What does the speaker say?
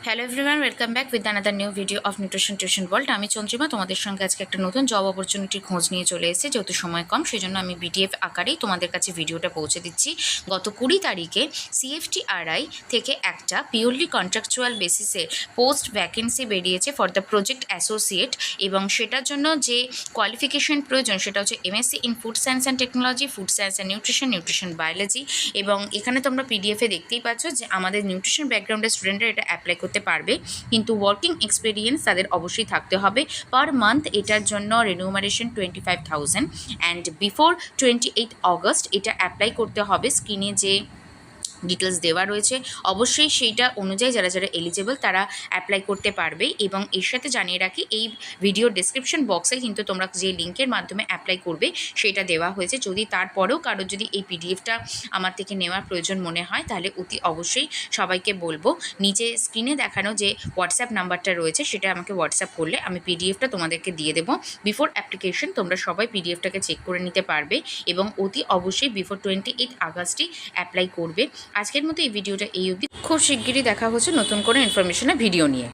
Hello everyone, welcome back with another new video of nutrition tuition world. আমি চন্দ্রিমা তোমাদের সঙ্গে আজকে একটা নতুন জব অপরচুনিটির খোঁজ নিয়ে চলে এসেছে। যেহেতু সময় কম, সেই জন্য আমি বিডিএফ আকারেই তোমাদের কাছে ভিডিওটা পৌঁছে দিচ্ছি। গত 20 তারিখে CFTRI থেকে একটা পিওরলি কন্ট্রাকচুয়াল বেসিসে পোস্ট ভ্যাকেন্সি বেরিয়েছে ফর দ্য প্রজেক্ট অ্যাসোসিয়েট, এবং সেটার জন্য যে কোয়ালিফিকেশন প্রয়োজন সেটা হচ্ছে MSc in food science and technology, food science and nutrition biology. এবং এখানে তোমরা পিডিএফে দেখতেই পাচ্ছ যে আমাদের নিউট্রিশন ব্যাকগ্রাউন্ডের স্টুডেন্টরা এটা অ্যাপ্লাই করতে পারবে, কিন্তু ওয়ার্কিং এক্সপিরিয়েন্স তাদের অবশ্যই থাকতে হবে। পার মান্থ এটার জন্য রেনুমারেশন 25,000 অ্যান্ড বিফোর 28 অগস্ট এটা অ্যাপ্লাই করতে হবে। স্ক্রিনে যে ডিটেলস দেওয়া রয়েছে অবশ্যই সেইটা অনুযায়ী যারা যারা এলিজেবল তারা অ্যাপ্লাই করতে পারবে। এবং এর সাথে জানিয়ে রাখি, এই ভিডিও ডেসক্রিপশন বক্সে কিন্তু তোমরা যে লিঙ্কের মাধ্যমে অ্যাপ্লাই করবে সেটা দেওয়া হয়েছে। যদি তারপরেও কারোর যদি এই পিডিএফটা আমার থেকে নেওয়ার প্রয়োজন মনে হয়, তাহলে অতি অবশ্যই সবাইকে বলবো নিচে স্ক্রিনে দেখানো যে হোয়াটসঅ্যাপ নাম্বারটা রয়েছে সেটা আমাকে হোয়াটসঅ্যাপ করলে আমি পিডিএফটা তোমাদেরকে দিয়ে দেবো। বিফোর অ্যাপ্লিকেশন তোমরা সবাই পিডিএফটাকে চেক করে নিতে পারবে এবং অতি অবশ্যই বিফোর 28 আগস্টই অ্যাপ্লাই করবে। আজকের মতো এই ভিডিওটা এই অবধি। খুব শিগগিরই দেখা হচ্ছে নতুন করে ইনফরমেশনের ভিডিও নিয়ে।